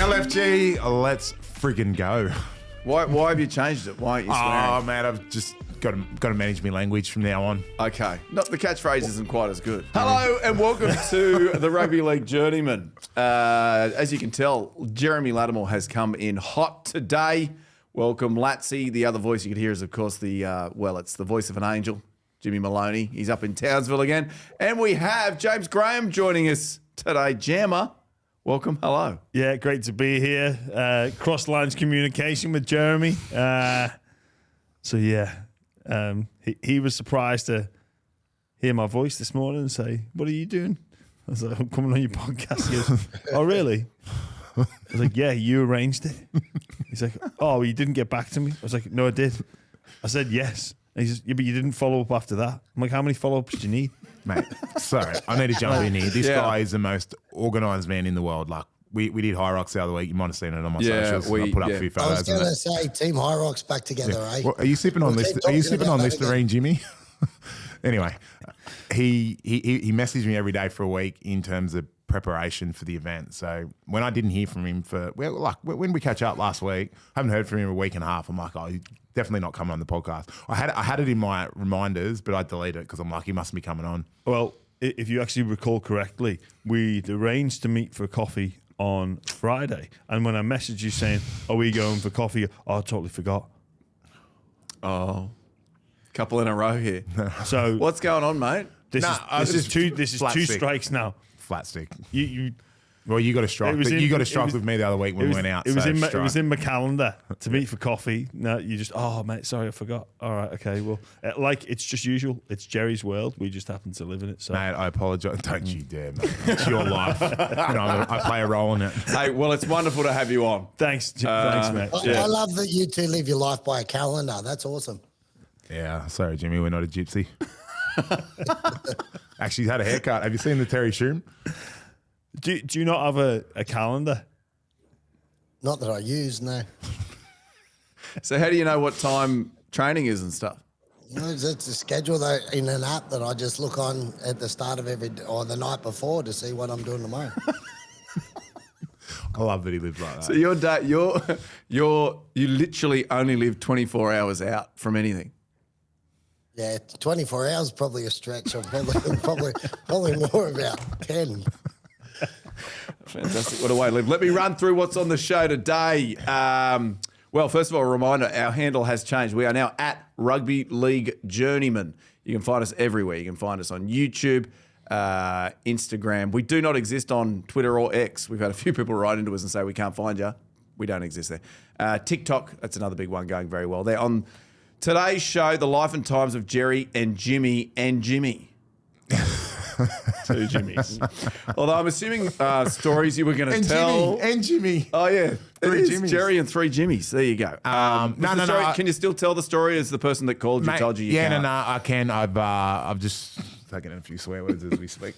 LFG, let's friggin' go. Why have you changed it? Why aren't you swearing? Oh, man, I've just got to manage my language from now on. Okay. Not the catchphrase isn't quite as good. Hello and welcome to the Rugby League Journeymen. As you can tell, Jimmy Latimore has come in hot today. Welcome, Latsy. The other voice you could hear is, of course, it's the voice of an angel, Jimmy Maloney. He's up in Townsville again. And we have James Graham joining us today. Jammer, welcome. Hello. Yeah, great to be here. Cross lines communication with Jeremy. He was surprised to hear my voice this morning and say, "What are you doing?" I was like, "I'm coming on your podcast." He goes, "Oh, really?" I was like, "Yeah, you arranged it." He's like, "Oh, you didn't get back to me?" I was like, "No, I did." I said, "Yes." And he says, "Yeah, but you didn't follow up after that." I'm like, "How many follow-ups do you need?" Mate, sorry, I need to jump in here. This guy is the most organised man in the world. Like, we did High Rocks the other week. You might have seen it on my socials. I put up a few photos. I was going to say, Team High Rocks back together, eh? Well, are you sipping on Listerine, Jimmy? Anyway, he messaged me every day for a week in terms of preparation for the event. So when I didn't hear from him when we catch up last week, I haven't heard from him a week and a half. I'm like, oh, he's definitely not coming on the podcast. I had it in my reminders, but I deleted it because I'm like, he mustn't be coming on. Well, if you actually recall correctly, we'd arranged to meet for coffee on Friday. And when I messaged you saying, "Are we going for coffee?" I totally forgot. Oh, couple in a row here. So what's going on, mate? This is two strikes now. Flat stick. Well, you got a strike. You got a strike with me the other week when we went out. It was in my calendar to meet for coffee. No, you just, "Oh, mate, sorry, I forgot." All right, okay. Well, it's just usual. It's Jerry's world. We just happen to live in it. So, mate, I apologise. Don't you dare, mate. It's your life. I play a role in it. Hey, well, it's wonderful to have you on. Thanks, mate. I love that you two live your life by a calendar. That's awesome. Yeah, sorry, Jimmy, we're not a gypsy. Actually, he's had a haircut. Have you seen the Terry Shoom? Do you not have a calendar? Not that I use, no. So how do you know what time training is and stuff? It's a schedule in an app that I just look on at the start of or the night before to see what I'm doing tomorrow. I love that he lives like that. So your day, you literally only live 24 hours out from anything. Yeah, 24 hours probably a stretch. I'm probably more about 10. Fantastic. What a way to live. Let me run through what's on the show today. Well, first of all, a reminder, our handle has changed. We are now at Rugby League Journeymen. You can find us everywhere. You can find us on YouTube, Instagram. We do not exist on Twitter or X. We've had a few people write into us and say we can't find you. We don't exist there. TikTok, that's another big one going very well there. On today's show, the life and times of Jerry and Jimmy and Jimmy. Two Jimmys. Although I'm assuming stories you were going to tell. Jimmy. Oh, yeah. Three It is Jimmys. Jerry and three Jimmys. There you go. No. Can you still tell the story as the person that called you Mate, told you you can't? I can. I've just taken in a few swear words as we speak.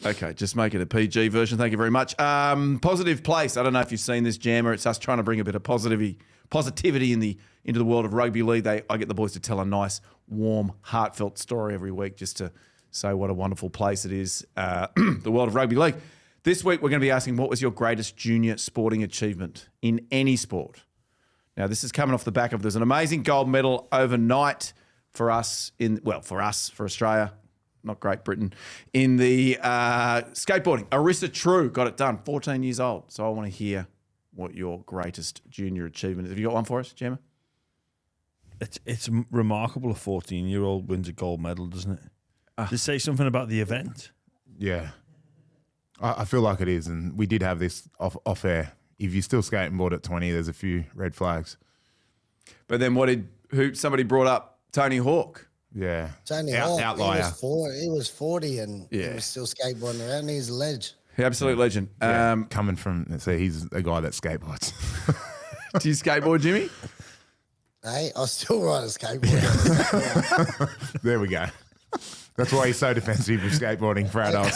Okay, just make it a PG version. Thank you very much. Positive Place. I don't know if you've seen this, Jammer. It's us trying to bring a bit of positivity into the world of rugby league. I get the boys to tell a nice, warm, heartfelt story every week just to say what a wonderful place it is, the world of rugby league. This week, we're going to be asking, what was your greatest junior sporting achievement in any sport? Now, this is coming off the back of, there's an amazing gold medal overnight for us, for Australia, not Great Britain, in the skateboarding. Arissa True got it done, 14 years old. So I want to hear what your greatest junior achievement is. Have you got one for us, Gemma? It's remarkable a 14-year-old wins a gold medal, doesn't it? Does it say something about the event? Yeah. I feel like it is, and we did have this off air. If you still skateboard at 20, there's a few red flags. But then somebody brought up Tony Hawk. Yeah. Tony Hawk, outlier. He was 40 and he was still skateboarding around. He's a legend. Absolute legend. Yeah. Coming from, he's a guy that skateboards. Do you skateboard, Jimmy? Hey, I still ride a skateboard. There we go. That's why he's so defensive with skateboarding for adults.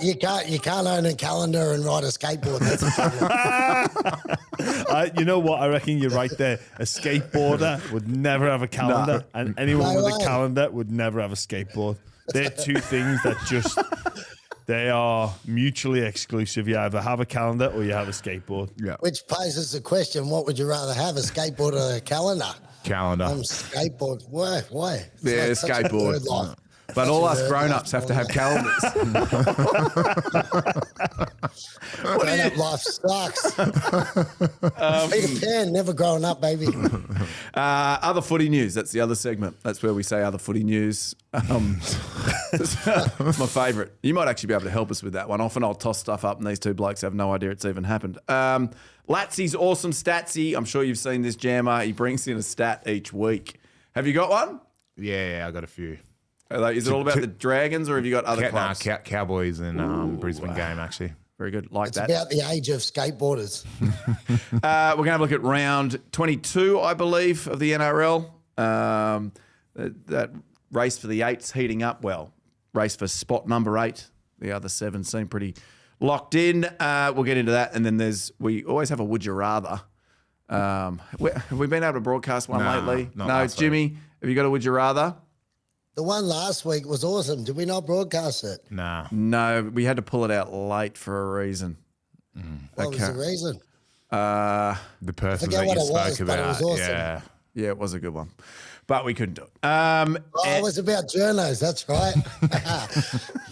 You can't own a calendar and ride a skateboard. That's a problem. You know what? I reckon you're right there. A skateboarder would never have a calendar, and anyone with a calendar would never have a skateboard. They're two things that just They are mutually exclusive. You either have a calendar or you have a skateboard. Yeah. Which poses the question: what would you rather have, a skateboard or a calendar? Calendar. Skateboard. Why? It's Yeah, like such a skateboard. nerd life. But all us Such a nerd grown-ups life. have to have calendars. Grown-up life sucks. Peter Pan, never growing up, baby. Other footy news. That's the other segment. That's where we say other footy news. It's my favourite. You might actually be able to help us with that one. Often I'll toss stuff up and these two blokes have no idea it's even happened. Latsy's awesome Statsy. I'm sure you've seen this jammer. He brings in a stat each week. Have you got one? Yeah, I got a few. Is it all about the Dragons or have you got other clubs? Cowboys and Brisbane game, actually. Very good. Like It's that. about the age of skateboarders. We're going to have a look at round 22, I believe, of the NRL. That race for the eight's heating up. Well, race for spot number 8. The other 7 seem pretty locked in. We'll get into that. And then we always have a would you rather. Have we been able to broadcast one lately? not No, last Jimmy, have you got a would you rather? The one last week was awesome. Did we not broadcast it? Nah. No, we had to pull it out late for a reason. What was the reason? The person Forget that what you it was, spoke but it about. was awesome. Yeah. Yeah, it was a good one. But we couldn't do it. It was about journos. That's right.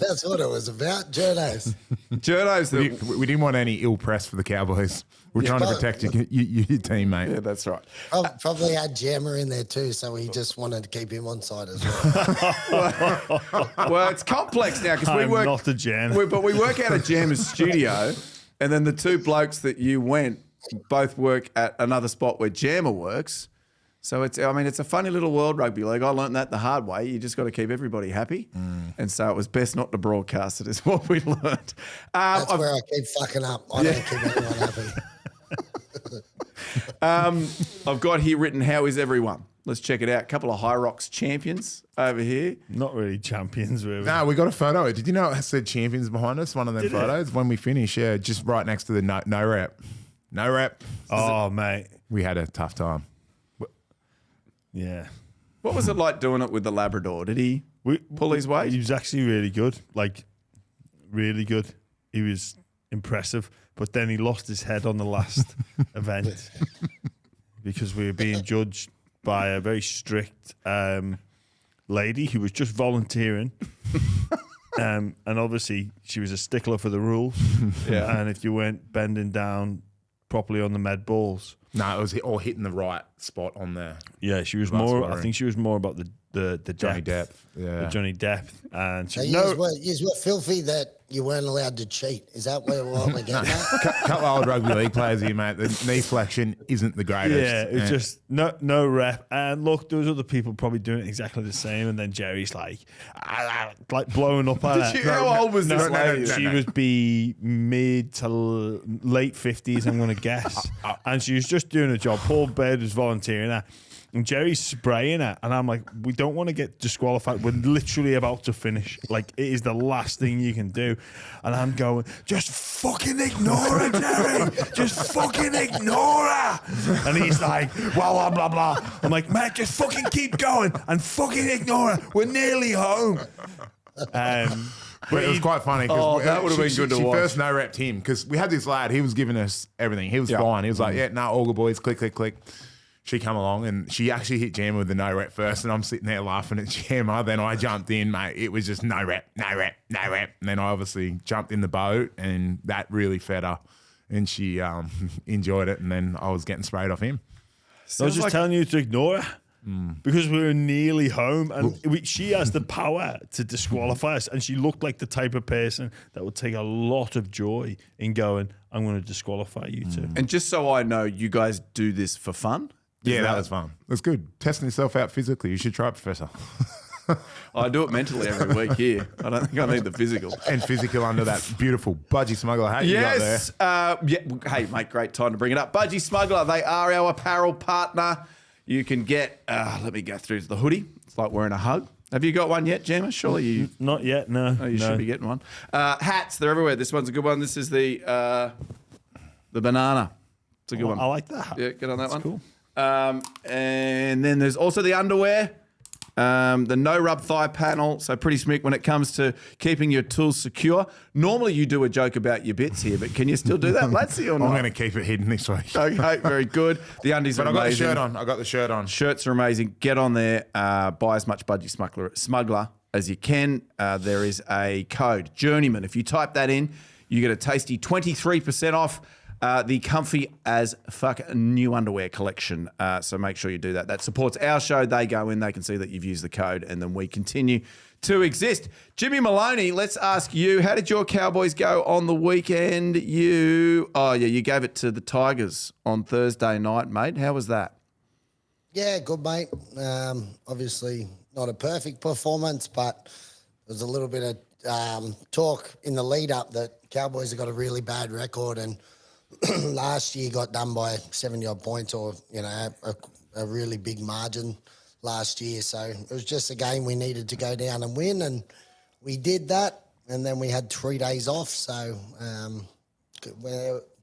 That's what it was about, journos. Journos, We didn't want any ill press for the Cowboys. We're trying to but- protect your team, mate. yeah, that's right. Probably had Jammer in there too, so he just wanted to keep him on side as well. Well, it's complex now because we I'm work. not a jam. But we work out of Jammer's studio, and then the two blokes that you went both work at another spot where Jammer works. So it's a funny little world, rugby league. I learned that the hard way. You just got to keep everybody happy, and so it was best not to broadcast it. Is what we learned. That's where I keep fucking up. I don't keep anyone happy. I've got here written, how is everyone? Let's check it out. A couple of High Rocks champions over here. Not really champions, really. No, we got a photo. Did you know it said champions behind us? One of them Did it? photos. When we finish, yeah, just right next to the no rep. No rep. Oh, mate. We had a tough time. Yeah. What was it like doing it with the Labrador? Did he pull his weight? He was actually really good. Like, really good. He was impressive. But then he lost his head on the last event because we were being judged by a very strict lady who was just volunteering. And obviously, she was a stickler for the rules. Yeah. And if you weren't bending down properly on the med balls. No, it was all hitting the right spot on there. Yeah, she was That's more. worrying. I think she was more about the Johnny depth. Depp. Yeah. The Johnny Depp. And So she, you no, were filthy that you weren't allowed to cheat. Is that what we're getting at? Couple of old rugby league players here, mate. The knee flexion isn't the greatest. yeah, it's just no rep. And look, there was other people probably doing exactly the same. And then Jerry's like blowing up at her. How old was this lady? She would be mid to late 50s, I'm going to guess. And she was just doing a job. Paul Baird was volunteering her. And Jerry's spraying her. And I'm like, we don't want to get disqualified. We're literally about to finish. Like, it is the last thing you can do. And I'm going, just fucking ignore her, Jerry. Just fucking ignore her. And he's like, blah, blah, blah, blah. I'm like, man, just fucking keep going and fucking ignore her. We're nearly home. But it was quite funny. that would have been good to she watch. first no-repped him because we had this lad. He was giving us everything. He was fine. He was like, yeah, all good boys, click, click, click. She come along and she actually hit Jammer with the no-rep first, and I'm sitting there laughing at Jammer. Then I jumped in, mate. It was just no rep. And then I obviously jumped in the boat, and that really fed her. And she enjoyed it, and then I was getting sprayed off him. I was just telling you to ignore her. Because we were nearly home, and she has the power to disqualify us. And she looked like the type of person that would take a lot of joy in going, I'm going to disqualify you too. And just so I know, you guys do this for fun? Yeah, that was fun. It was good. Testing yourself out physically. You should try it, Professor. I do it mentally every week here. I don't think I need the physical. And physical under that beautiful budgie smuggler hat you got there. Yes. Hey, mate, great time to bring it up. Budgie Smuggler, they are our apparel partner. You can get, let me go through to the hoodie. It's like wearing a hug. Have you got one yet, Jammer? Surely you... Not yet, no. Oh, you should be getting one. Hats, they're everywhere. This one's a good one. This is the banana. It's a good one. I like that. Yeah, get on that one. Cool. And then there's also the underwear. The no rub thigh panel, so pretty smick when it comes to keeping your tools secure. Normally you do a joke about your bits here, but can you still do that, Latsy, or not? I'm going to keep it hidden this week. Okay, very good. The undies are amazing. I got the shirt on. Shirts are amazing. Get on there. Buy as much budgie smuggler as you can. There is a code, Journeyman. If you type that in, you get a tasty 23% off the comfy as fuck new underwear collection. So make sure you do that. That supports our show. They go in, they can see that you've used the code, and then we continue to exist. Jimmy Maloney, let's ask you, how did your Cowboys go on the weekend? You gave it to the Tigers on Thursday night, mate. How was that? Yeah, good, mate. Obviously not a perfect performance, but there was a little bit of talk in the lead up that Cowboys have got a really bad record, and last year got done by 70-odd points, or, a really big margin last year. So it was just a game we needed to go down and win, and we did that. And then we had 3 days off, so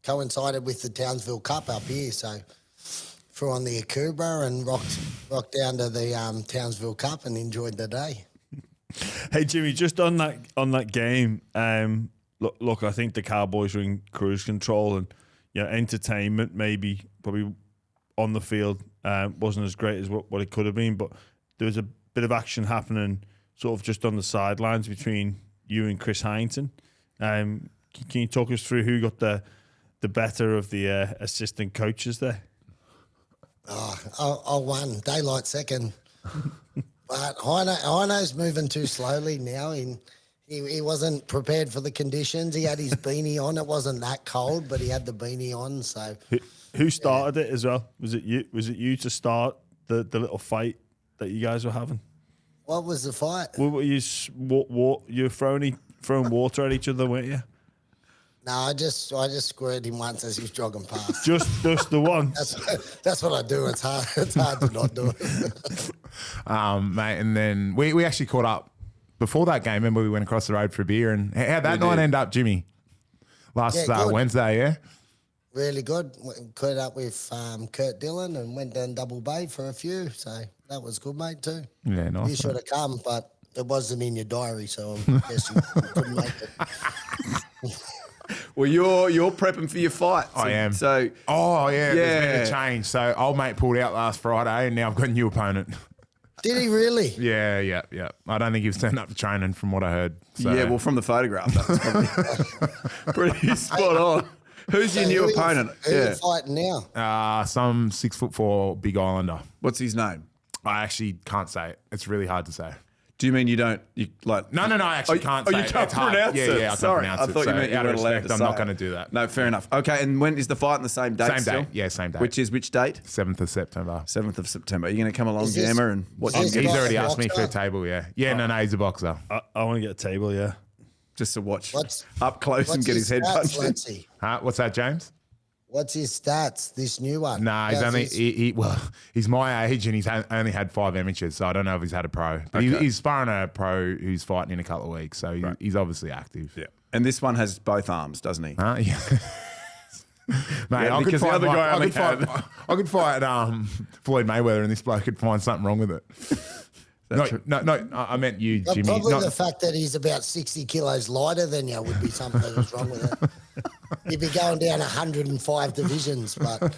coincided with the Townsville Cup up here. So threw on the Kogarah and rocked down to the Townsville Cup and enjoyed the day. Hey Jimmy, just on that game, look, I think the Cowboys were in cruise control, and entertainment probably on the field wasn't as great as what it could have been, but there was a bit of action happening sort of just on the sidelines between you and Chris Hyington. Can you talk us through who got the better of the assistant coaches there? I won. Daylight second. But Heino's moving too slowly now. He wasn't prepared for the conditions. He had his beanie on. It wasn't that cold, but he had the beanie on. So who started it as well? Was it you? Was it you to start the little fight that you guys were having? What was the fight? Were you were throwing water at each other, weren't you? No, I just squared him once as he was jogging past. Just the one. That's what I do. It's hard to not do it. Mate, and then we actually caught up before that game. Remember, we went across the road for a beer, and how'd that night end up, Jimmy? Last Wednesday, yeah? Really good. Caught up with Kurt Dillon and went down Double Bay for a few. So that was good, mate, too. Yeah, nice. You should have come, but it wasn't in your diary, so I guess you couldn't make it. Well, you're prepping for your fight. I am. So, there's been a change. So old mate pulled out last Friday, and now I've got a new opponent. Did he really? Yeah. I don't think he was turned up to training from what I heard. So. Yeah, well, from the photograph, that's probably pretty spot on. Who's your new opponent? Who are you fighting now? Some 6'4" big Islander. What's his name? I actually can't say it. It's really hard to say. Do you mean you don't? No, I actually can't say it. You can't pronounce it? Yeah, I can't pronounce it. I thought you meant you weren't allowed to say I'm not going to do that. No, fair enough. Okay, and when is the fight on the same date? Same date. Yeah, same date. Which is which date? 7th of September. 7th of September. Are you going to come along, Jammer, and watch him? He's already asked me for a table, yeah. Yeah, no, he's a boxer. I want to get a table, yeah. Just to watch up close and get his head punched in. What's that, James? What's his stats, this new one? Nah, he's my age and he's only had 5 amateurs, so I don't know if he's had a pro. But Okay. he's sparring a pro who's fighting in a couple of weeks, so he's obviously active. Yeah. And this one has both arms, doesn't he? Yeah. Mate, Yeah, I because the other guy only had... I could fight Floyd Mayweather and this bloke could find something wrong with it. No, I meant you, Jimmy. Probably the fact that he's about 60 kilos lighter than you would be something that was wrong with it. You'd be going down 105 divisions, but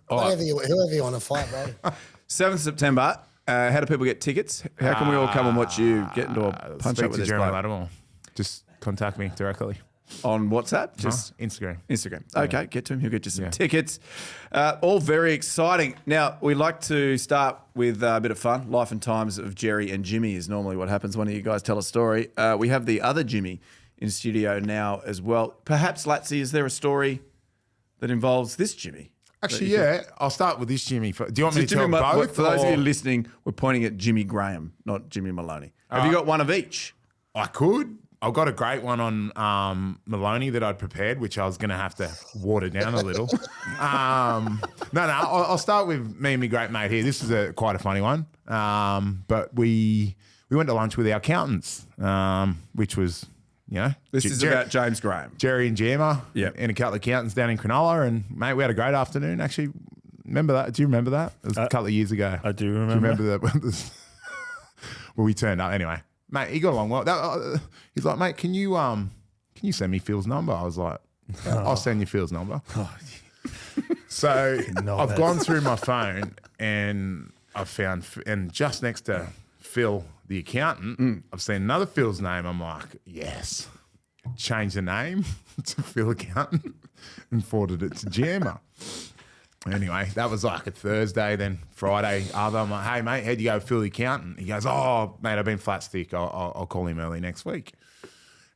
whoever you want to fight, bro. 7th September. How do people get tickets? How can we all come and watch you get into a punch up with this Jimmy bloke? Latimore. Just contact me directly. On WhatsApp? Just Instagram. Okay, get to him. He'll get you some tickets. All very exciting. Now, we like to start with a bit of fun. Life and times of Jerry and Jimmy is normally what happens. One of you guys tell a story. We have the other Jimmy in studio now as well. Perhaps, Latsy, is there a story that involves this Jimmy? Actually, yeah. I'll start with this Jimmy. Do you want me to tell both? For those of you listening, we're pointing at Jimmy Graham, not Jimmy Maloney. Have you got one of each? I could. I've got a great one on Maloney that I'd prepared, which I was going to have to water down a little. I'll start with me and my great mate here. This is quite a funny one. But we went to lunch with our accountants, which was, This is about James Graham. Jerry and Jammer, Yep. and a couple of accountants down in Cronulla. And, mate, we had a great afternoon, actually. Remember that? Do you remember that? It was a couple of years ago. I do remember. Do you remember that? Well, we turned up anyway. Mate, he got along well. He's like, mate, can you send me Phil's number? I was like, I'll send you Phil's number. So I've gone through my phone and I've found, and just next to Phil, the accountant, I've seen another Phil's name. I'm like, yes. Change the name to Phil Accountant and forwarded it to Jammer. Anyway, that was like a Thursday. Then Friday, I'm like, hey, mate, how'd you go with Phil the Accountant? He goes, oh, mate, I've been flat stick. I'll call him early next week.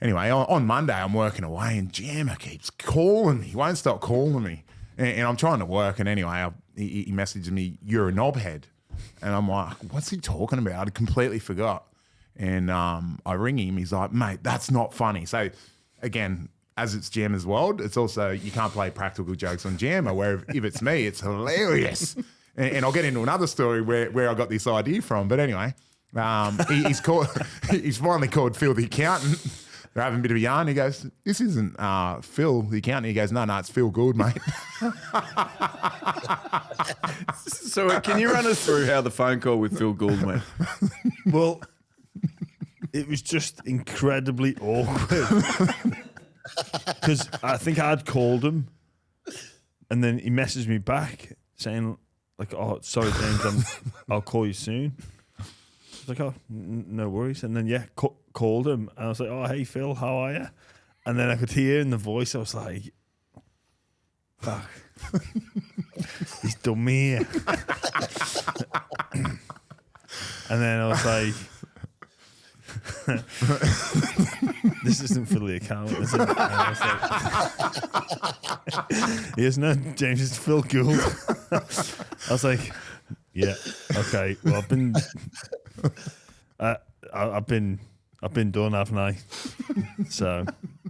Anyway, on Monday, I'm working away and Jammer keeps calling me. He won't stop calling me. And I'm trying to work. And anyway, he messaged me, you're a knobhead. And I'm like, what's he talking about? I completely forgot. And I ring him. He's like, mate, that's not funny. So, again, as it's Jammer's world, it's also you can't play practical jokes on Jammer, where if it's me, it's hilarious. And I'll get into another story where I got this idea from. But anyway, he's finally called Phil the Accountant. They're having a bit of a yarn. He goes, this isn't Phil the Accountant. He goes, no, it's Phil Gould, mate. So can you run us through how the phone call with Phil Gould went? Well, it was just incredibly awkward because I think I'd called him, and then he messaged me back saying, "Like, oh, sorry, James, I'll call you soon." I was like, "Oh, no worries." And then called him, and I was like, "Oh, hey Phil, how are you?" And then I could hear in the voice, I was like, "Fuck, he's done me here." And then I was like, this isn't for the account, is it? And I was like, he goes, no, James, it's Phil Gould. I was like, yeah, okay. Well, I've been done, haven't I? So,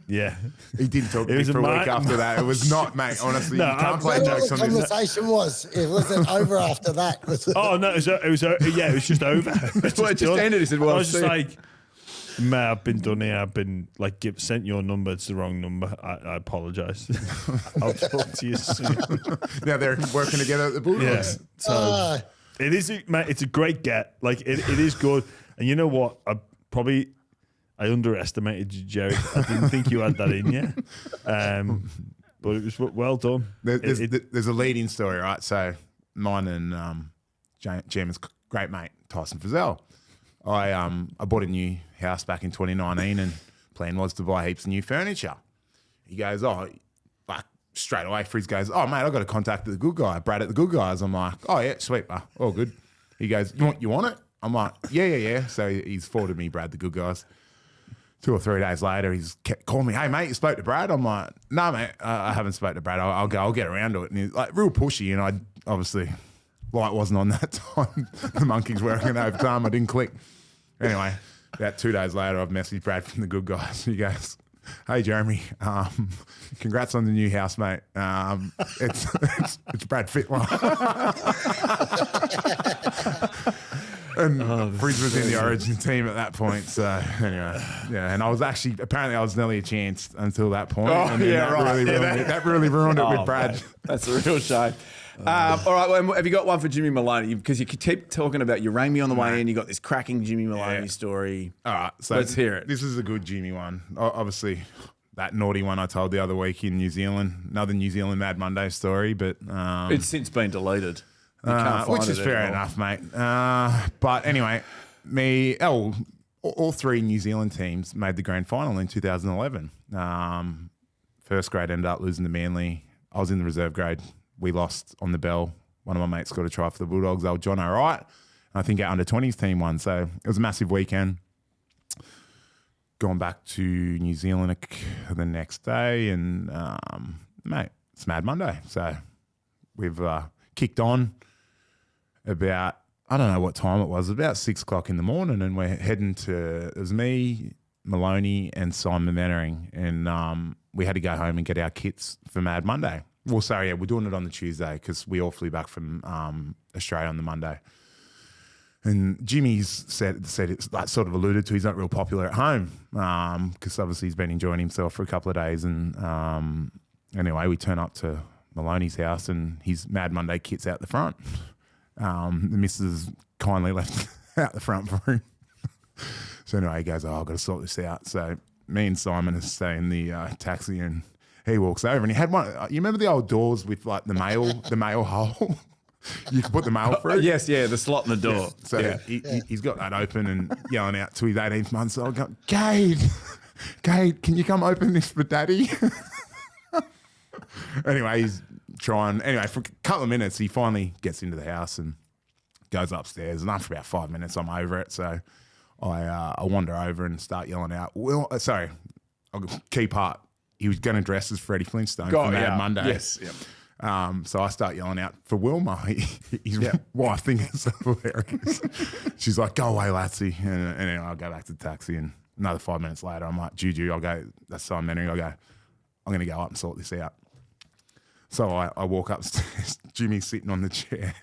yeah. He didn't talk to me for a week after that. It was not, mate. Honestly, No, you can't play jokes on the this. conversation was. It wasn't over after that. Oh no, it was just over. Well, it just ended. He said, "Well, I was just like, mate, I've been done here. I've been like sent your number. It's the wrong number. I apologise. I'll talk to you soon." Now they're working together at the Bulldogs. Yeah. So it is, mate. It's a great get. Like it is good. And you know what? I underestimated you, Jerry. I didn't think you had that in you. But it was well done. There's a leading story, right? So mine and Jammer's great mate, Tyson Frizzell. I bought a new house back in 2019 and plan was to buy heaps of new furniture. He goes, like straight away, Frizz goes, oh, mate, I've got to contact the good guy, Brad at the Good Guys. I'm like, oh, yeah, sweet, all good. He goes, you want it? I'm like, yeah. So he's forwarded me Brad, the Good Guys. 2 or 3 days later, he's kept calling me, hey, mate, you spoke to Brad? I'm like, no, mate, I haven't spoke to Brad. I'll get around to it. And he's like real pushy, and I obviously, light wasn't on that time. The monkey's working overtime. I didn't click. Anyway, about 2 days later, I've messaged Brad from the Good Guys. He goes, hey, Jeremy, congrats on the new house, mate. It's Brad Fittler. And Frizz was in the Origin team at that point. So anyway, yeah. And I was apparently I was nearly a chance until that point. Oh, and yeah, right. That really ruined it with Brad. Mate, that's a real shame. All right, well, have you got one for Jimmy Maloney? Because you keep talking about, you rang me on the way in, you got this cracking Jimmy Maloney story. All right, so let's hear it. This is a good Jimmy one. Obviously, that naughty one I told the other week in New Zealand, another New Zealand Mad Monday story, but it's since been deleted. Which is fair enough, mate. But anyway, all 3 New Zealand teams made the grand final in 2011. First grade ended up losing to Manly. I was in the reserve grade. We lost on the bell. One of my mates got a try for the Bulldogs, old John O'Wright. I think our under-20s team won. So it was a massive weekend. Gone back to New Zealand the next day, and mate, it's Mad Monday. So we've kicked on about, I don't know what time it was, about 6 o'clock in the morning, and we're heading to, it was me, Maloney, and Simon Mannering, and we had to go home and get our kits for Mad Monday. Well, sorry, yeah, we're doing it on the Tuesday because we all flew back from Australia on the Monday. And Jimmy's said it's like sort of alluded to, he's not real popular at home because obviously he's been enjoying himself for a couple of days. And anyway, we turn up to Maloney's house and his Mad Monday kit's out the front. The missus kindly left out the front room. So anyway, he goes, I've got to sort this out. So me and Simon are staying in the taxi, and he walks over, and he had one. You remember the old doors with like the mail hole? You could put the mail through. Yes, yeah, the slot in the door. Yeah. So he's got that open and yelling out to his 18th month old, go, Gade, can you come open this for Daddy? Anyway, he's trying. Anyway, for a couple of minutes, he finally gets into the house and goes upstairs. And after about 5 minutes, I'm over it. So I wander over and start yelling out. Key part. He was going to dress as Freddie Flintstone for Mad Monday. Yes. Yep. So I start yelling out for Wilma. His wife thinks it's so hilarious. She's like, go away, Latsy. And anyway, I'll go back to the taxi. And another 5 minutes later, I'm like, Juju, I'll go. That's Simon Menering. I'll go, I'm going to go up and sort this out. So I walk upstairs. Jimmy's sitting on the chair,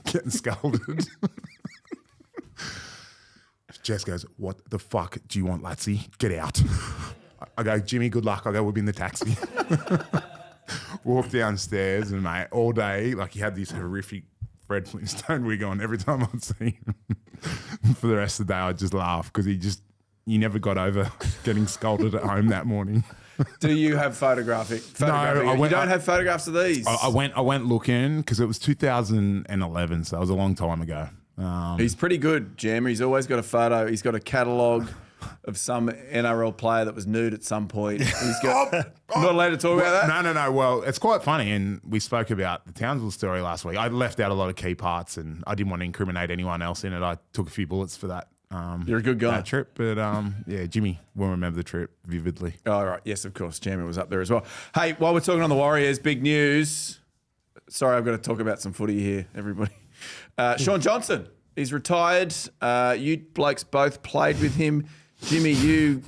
getting scolded. Jess goes, what the fuck do you want, Latsy? Get out. I go, Jimmy, good luck. I go, we'll be in the taxi. Walk downstairs, and mate, all day, like he had this horrific Fred Flintstone wig on every time I'd see him. For the rest of the day, I'd just laugh because you never got over getting scolded at home that morning. Do you have photographic? No, you don't have photographs of these? I went looking because it was 2011, so it was a long time ago. He's pretty good, Jammer. He's always got a photo. He's got a catalogue of some NRL player that was nude at some point. He's got. Not allowed to talk about that? No. Well, it's quite funny, and we spoke about the Townsville story last week. I left out a lot of key parts, and I didn't want to incriminate anyone else in it. I took a few bullets for that. You're a good guy. That trip, but Jimmy will remember the trip vividly. Oh, right. Yes, of course. Jammer was up there as well. Hey, while we're talking on the Warriors, big news. Sorry, I've got to talk about some footy here, everybody. Shaun Johnson, he's retired. You blokes both played with him. Jimmy, you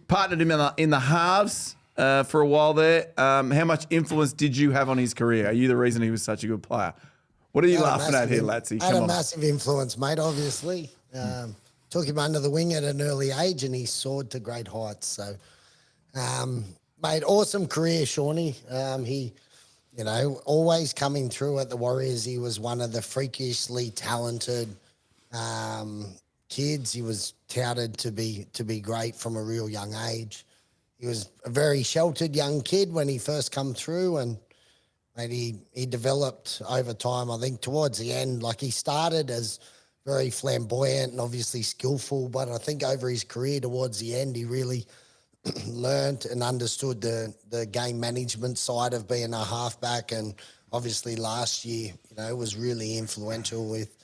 partnered him in the halves for a while there. How much influence did you have on his career? Are you the reason he was such a good player? What are you laughing at here, Latsy? Had a massive influence, mate, obviously. Took him under the wing at an early age, and he soared to great heights. So, mate, awesome career, Shawnee. He, always coming through at the Warriors. He was one of the freakishly talented kids. He was touted to be great from a real young age. He was a very sheltered young kid when he first come through, and mate, he developed over time. I think towards the end, like he started as very flamboyant and obviously skillful, but I think over his career towards the end, he really learned and understood the game management side of being a halfback. And obviously last year, was really influential with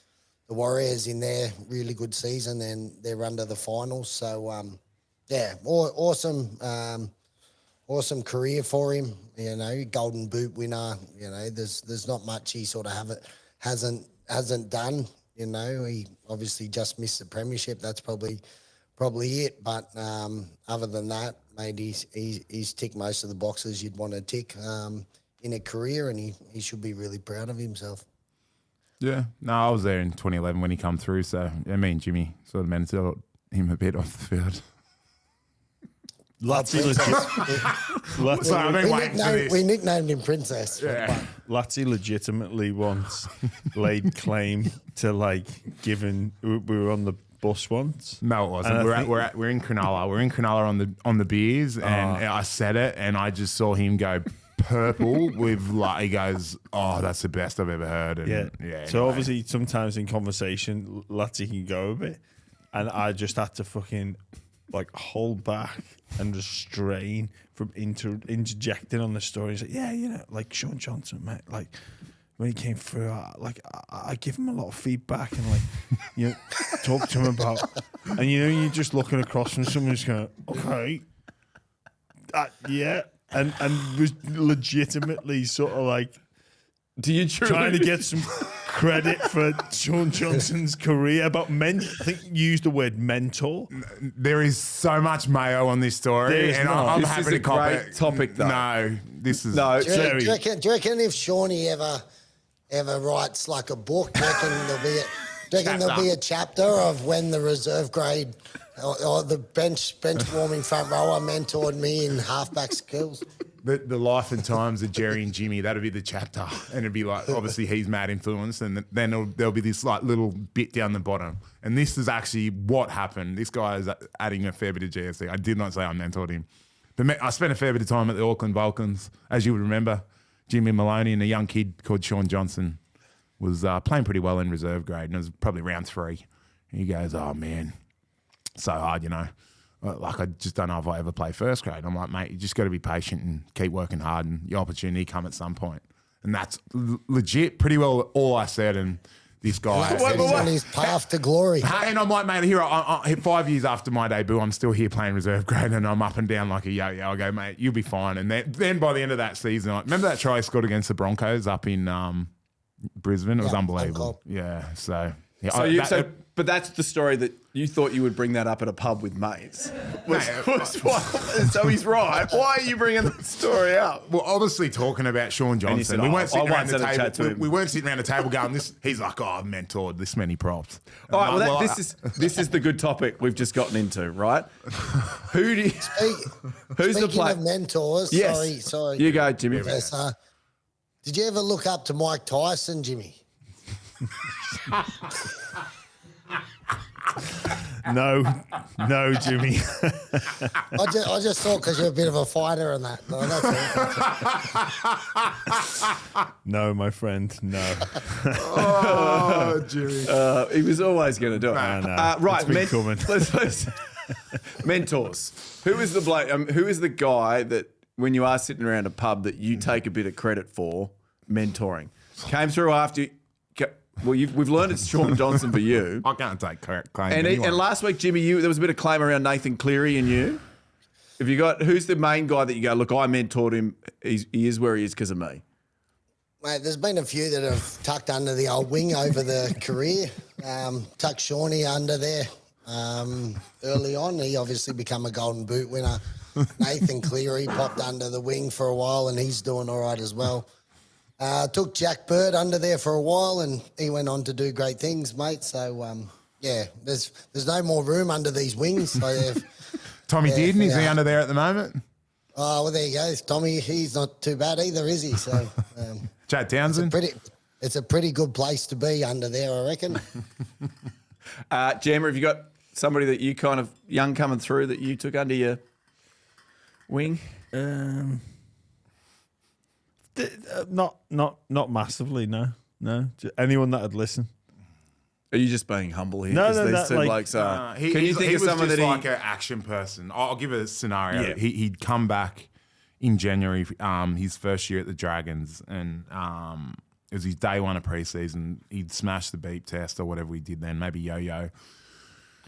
the Warriors in their really good season and their run to the finals. So, awesome career for him. Golden Boot winner. There's not much he sort of hasn't done. He obviously just missed the premiership. That's probably it. But other than that, mate, he's ticked most of the boxes you'd want to tick in a career, and he should be really proud of himself. Yeah. No, I was there in 2011 when he come through. So me and Jimmy sort of mentored him a bit off the field. Latsy we nicknamed him Princess. Yeah. Latsy legitimately once laid claim to giving. We were on the bus once. No, it wasn't. We're in Cronulla. We're in Cronulla on the beers, and I said it, and I just saw him go purple with he goes, "Oh, that's the best I've ever heard." And, yeah. So obviously, sometimes in conversation, Latsy can go a bit, and I just had to fucking hold back and restrain from interjecting on the story. He's like, Shaun Johnson, mate, when he came through, I give him a lot of feedback and talk to him about, and you're just looking across from someone who's going, okay, yeah, and was legitimately sort of do you truly trying to get some credit for Shaun Johnson's career about I think you used the word mentor. There is so much mayo on this story, and I'm this happy is to a cop great it. topic, though. No, this is no. Do you reckon if Shawnee ever writes a book, do you reckon there'll be a chapter of when the reserve grade or the bench warming front rower mentored me in halfback skills? the life and times of Jerry and Jimmy, that'll be the chapter. And it'd be like, obviously he's mad influence. And then there'll be this like little bit down the bottom. And this is actually what happened. This guy is adding a fair bit of GSC. I did not say I mentored him. But I spent a fair bit of time at the Auckland Vulcans. As you would remember, Jimmy Maloney and a young kid called Shaun Johnson was playing pretty well in reserve grade. And it was probably round 3. And he goes, oh, man, so hard, you know. Like, I just don't know if I ever play first grade. I'm like, mate, you just got to be patient and keep working hard and your opportunity come at some point. And that's legit pretty well all I said. And this guy... He's on his path to glory. And I'm like, mate, here, 5 years after my debut, I'm still here playing reserve grade and I'm up and down like a yo-yo. I go, mate, you'll be fine. And then by the end of that season, remember that try I scored against the Broncos up in Brisbane? It was unbelievable. Yeah, so... Yeah, but that's the story that you thought you would bring that up at a pub with mates. So he's right. Why are you bringing that story up? Well, obviously talking about Shaun Johnson. Said, we weren't sitting around the table. We weren't sitting around the table going, "This." He's like, "Oh, I've mentored this many props." All right. Well, this is the good topic we've just gotten into, right? Who's the player? Of mentors. Yes. Sorry. You go, Jimmy. Yes, did you ever look up to Mike Tyson, Jimmy? No, Jimmy. I just thought because you're a bit of a fighter and that. No, that's all. No, my friend, no. Oh, Jimmy. He was always going to do it. Right, it's been coming. Let's mentors. Who is the bloke? Who is the guy that when you are sitting around a pub that you take a bit of credit for mentoring? Came through after. Well, we've learned it's Shaun Johnson for you. I can't take claim. And last week, Jimmy, there was a bit of claim around Nathan Cleary and you. Have you got who's the main guy that you go? Look, I mentored him. He is where he is because of me. Mate, there's been a few that have tucked under the old wing over the career. Tucked Shawnee under there early on. He obviously become a Golden Boot winner. Nathan Cleary popped under the wing for a while, and he's doing all right as well. Took Jack Bird under there for a while, and he went on to do great things, mate. So, there's no more room under these wings. So Tommy Dearden, is he under there at the moment? Oh, well, there you go. Tommy, he's not too bad either, is he? So, Chad Townsend? It's a pretty good place to be under there, I reckon. Jammer, have you got somebody that you kind of young coming through that you took under your wing? Not massively. No. Just anyone that'd listen. Are you just being humble here? No, these two like, blokes are. Can you think of someone that like an action person? I'll give a scenario. Yeah. He'd come back in January, his first year at the Dragons, and it was his day one of preseason. He'd smashed the beep test or whatever we did then, maybe yo-yo.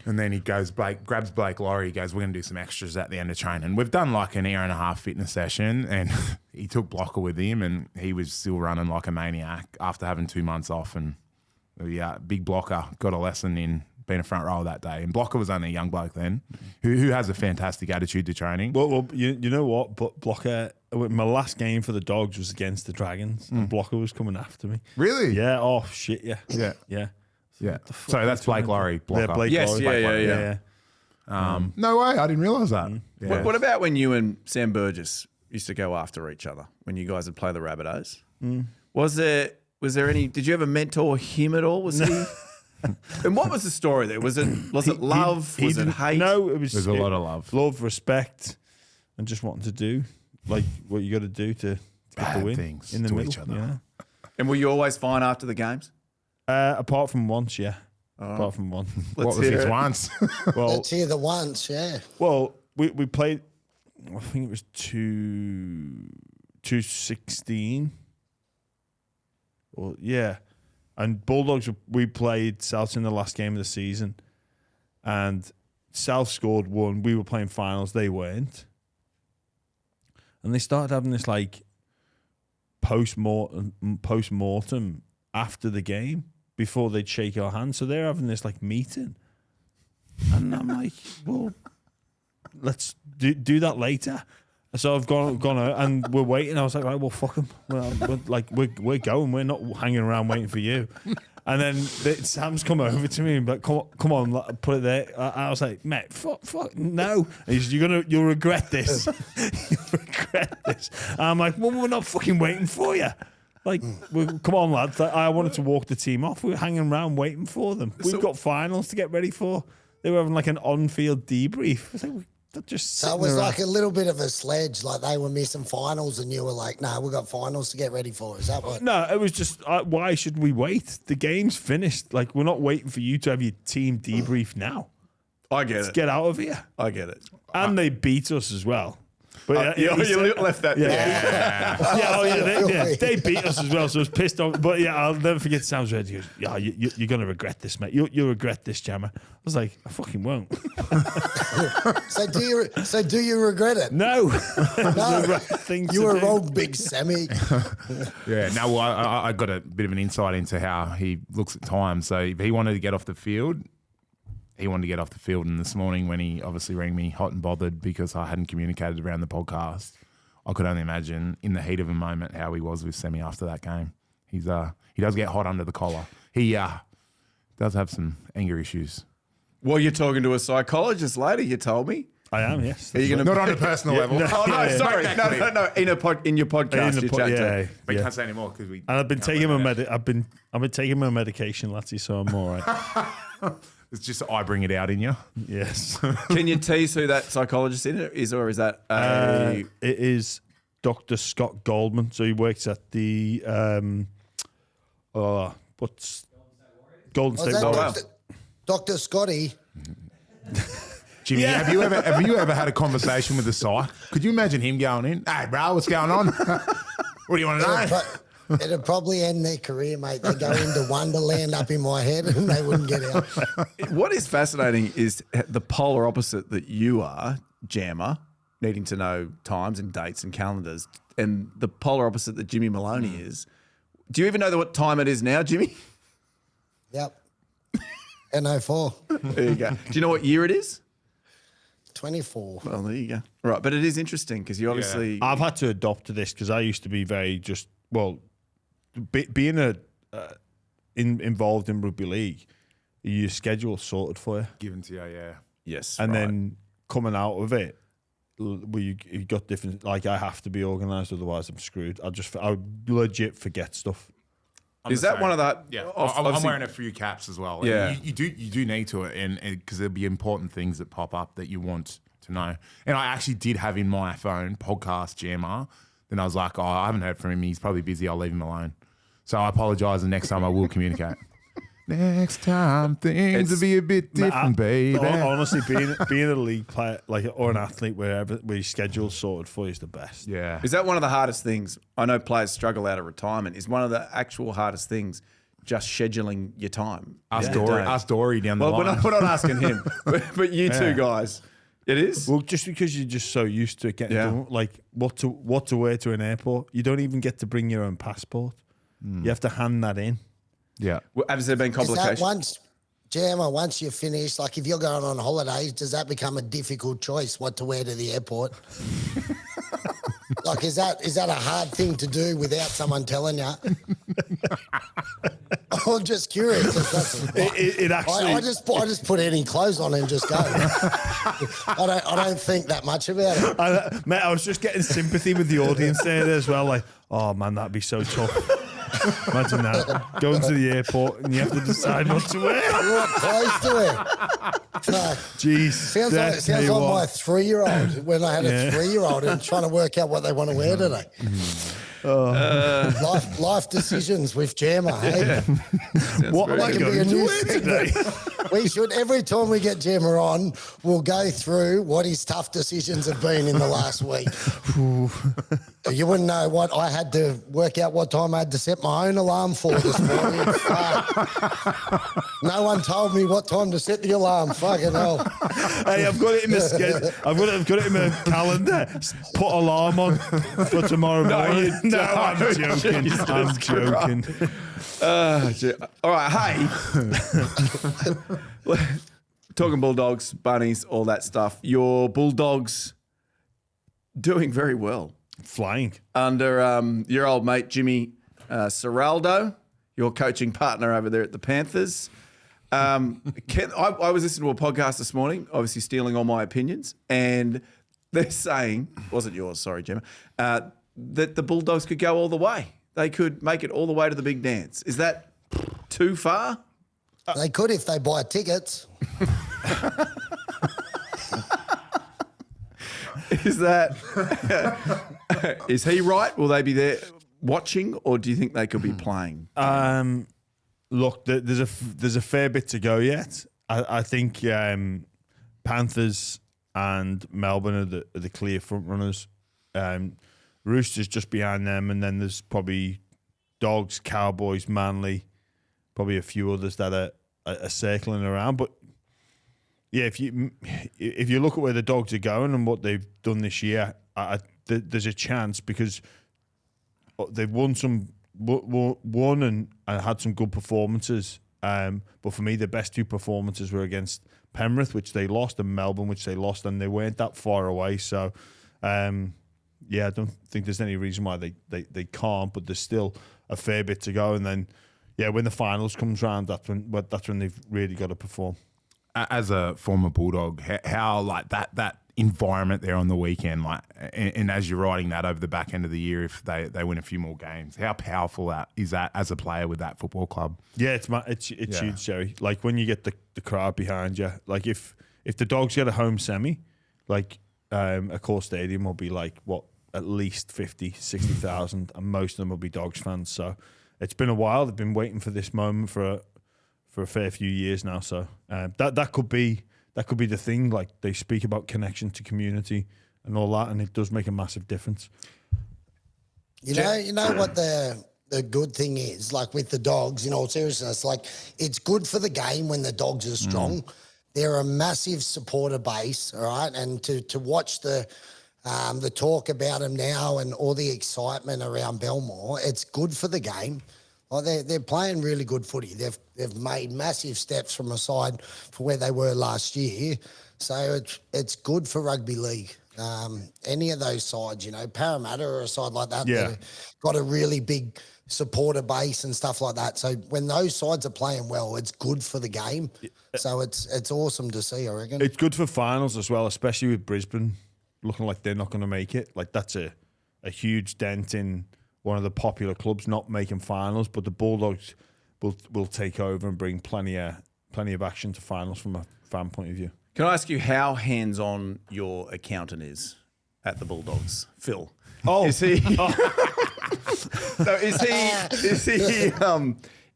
And then he goes, grabs Blake Laurie. He goes, we're going to do some extras at the end of training. We've done like an hour and a half fitness session, and he took Blocker with him, and he was still running like a maniac after having 2 months off. And big Blocker got a lesson in being a front rower that day. And Blocker was only a young bloke then, who has a fantastic attitude to training. Well, you know what? But Blocker, my last game for the Dogs was against the Dragons, and Blocker was coming after me. Really? Yeah. Oh shit. Yeah. Yeah. Yeah. Yeah. Sorry, that's Blake Laurie. Blocker. Yeah, Blake Laurie. Yeah. No way. I didn't realise that. Yeah. What about when you and Sam Burgess used to go after each other when you guys would play the Rabbitohs? Was there any? Did you ever mentor him at all? Was he? And what was the story there? Was it love? Was it hate? No, it was. There's a lot of love, respect, and just wanting to do like what you got to do to get the win things in the to middle. each other. Yeah. And were you always fine after the games? Apart from once, yeah. Apart from one. What was his once? Well, Let's hear the once, yeah. Well, we played. I think it was 216. Well, yeah, and Bulldogs. We played South in the last game of the season, and South scored one. We were playing finals. They weren't, and they started having this like post-mortem after the game before they'd shake our hands. So they're having this like meeting, and I'm like, well, let's do that later. So I've gone out and we're waiting. I was like, right, well, fuck them. We're going. We're not hanging around waiting for you. And then Sam's come over to me and like, come on, put it there. I was like, mate, fuck, no. And he said, you'll regret this. You'll regret this. And I'm like, well, we're not fucking waiting for you. Like, come on, lads. I wanted to walk the team off. We were hanging around waiting for them. We've got finals to get ready for. They were having like an on-field debrief. I was like, so it was like a little bit of a sledge, like they were missing finals and you were like, no, we've got finals to get ready for. Is that what? No, it was just, why should we wait? The game's finished. Like, we're not waiting for you to have your team debrief now. I get Let's it. get out of here. I get it. And they beat us as well. But you left that there. They beat us as well, so I was pissed off. But yeah, I'll never forget Sam's words. He goes, yeah, you're going to regret this, mate. You'll regret this, Jammer. I was like, I fucking won't. So do you regret it? No. No. You were wrong, big Sammy. Yeah, no, well, I got a bit of an insight into how he looks at time. So if he wanted to get off the field, and this morning when he obviously rang me hot and bothered because I hadn't communicated around the podcast, I could only imagine in the heat of a moment how he was with Semi after that game. He does get hot under the collar. He does have some anger issues. Well, you're talking to a psychologist later, you told me. I am, yes. Are you gonna Not on a personal level. No, sorry. No. In your podcast, you chat to. But you can't say anymore because we. And I've been taking I've been taking my medication, Latsy, so I'm all right. It's just I bring it out in you. Yes. Can you tease who that psychologist is, or is that it is Dr. Scott Goldman. So he works at the Golden State Warriors. Dr. Scotty. Jimmy, have you ever had a conversation with a psych? Could you imagine him going in? Hey, bro, what's going on? What do you want to know? It'd probably end their career, mate. They go into Wonderland up in my head and they wouldn't get out. What is fascinating is the polar opposite that you are, Jammer, needing to know times and dates and calendars, and the polar opposite that Jimmy Maloney is. Do you even know what time it is now, Jimmy? Yep. NO4. There you go. Do you know what year it is? 24. Well, there you go. Right, but it is interesting because you obviously... I've had to adopt to this because I used to be very being involved in rugby league, your schedule sorted for you. Given to you, yeah. Yes. And then coming out of it, you got different, like I have to be organised, otherwise I'm screwed. I legit forget stuff. Is that one of that? Yeah, I'm wearing a few caps as well. Yeah, you do need to, and because there'll be important things that pop up that you want to know. And I actually did have in my phone podcast Jammer. Then I was like, oh, I haven't heard from him. He's probably busy. I'll leave him alone. So I apologise, and next time I will communicate. Next time things will be a bit different, baby. Honestly, being a league player or an athlete where your schedule's sorted for you is the best. Yeah. Is that one of the hardest things? I know players struggle out of retirement. Is one of the actual hardest things just scheduling your time? Ask Dory down the line. Well, we're not asking him, but you two guys. It is? Well, just because you're just so used to it getting done, like what to wear to an airport. You don't even get to bring your own passport. You have to hand that in. Yeah. Well, has there been complications? Once you're finished, like if you're going on holidays, does that become a difficult choice what to wear to the airport? Like, is that a hard thing to do without someone telling you? I'm just curious. It actually. I just put any clothes on and just go. I don't think that much about it. Mate, I was just getting sympathy with the audience there as well. Like, oh man, that'd be so tough. Imagine that. Going to the airport and you have to decide what to wear. What clothes to wear? Jeez. Sounds like my 3-year-old when I had a 3-year-old and trying to work out what they want to wear today. Life decisions with Jammer. Hey? What am I going to wear today? We should, every time we get Jammer on, we'll go through what his tough decisions have been in the last week. You wouldn't know what I had to work out what time I had to set my own alarm for this morning. No one told me what time to set the alarm. Fucking hell. Hey, I've got it in the schedule. I've got it in my calendar. Put alarm on for tomorrow morning. No, I'm joking. I'm joking. All right, hey. Talking Bulldogs, bunnies, all that stuff. Your Bulldogs doing very well. Flying. Under your old mate, Jimmy Serraldo. your coaching partner over there at the Panthers. I was listening to a podcast this morning, obviously stealing all my opinions, and they're saying, wasn't yours, sorry, Gemma, that the Bulldogs could go all the way. They could make it all the way to the big dance. Is that too far? They could if they buy tickets. Is he right? Will they be there watching, or do you think they could be playing? Look, there's a fair bit to go yet. I think Panthers and Melbourne are the clear front runners. Roosters just behind them, and then there's probably Dogs, Cowboys, Manly, probably a few others that are circling around. But yeah, if you look at where the Dogs are going and what they've done this year, there's a chance because they've won and had some good performances. But for me, the best two performances were against Penrith, which they lost, and Melbourne, which they lost, and they weren't that far away. So, yeah, I don't think there's any reason why they can't, but there's still a fair bit to go. And then, yeah, when the finals comes round, that's when they've really got to perform. As a former Bulldog, how like that environment there on the weekend, like, and as you're riding that over the back end of the year, if they win a few more games, how powerful that is that as a player with that football club? Yeah, it's huge, Jerry. Like when you get the crowd behind you, like if the Dogs get a home semi, like Accor Stadium will be like at least 50, 60,000, and most of them will be Dogs fans. So it's been a while. They've been waiting for this moment for a fair few years now. So that could be the thing. Like they speak about connection to community and all that, and it does make a massive difference. You know what the good thing is, like with the Dogs, in all seriousness, like it's good for the game when the Dogs are strong. They're a massive supporter base, all right? And to watch the talk about them now and all the excitement around Belmore, it's good for the game. Well, they're playing really good footy. They've made massive steps from a side for where they were last year. So it's good for rugby league. Any of those sides, Parramatta or a side like that, yeah, they've got a really big supporter base and stuff like that. So when those sides are playing well, it's good for the game. So it's awesome to see, I reckon. It's good for finals as well, especially with Brisbane looking like they're not going to make it. Like that's a huge dent in one of the popular clubs not making finals, but the Bulldogs will take over and bring plenty of action to finals from a fan point of view. Can I ask you how hands-on your accountant is at the Bulldogs, Phil? Oh, is he? So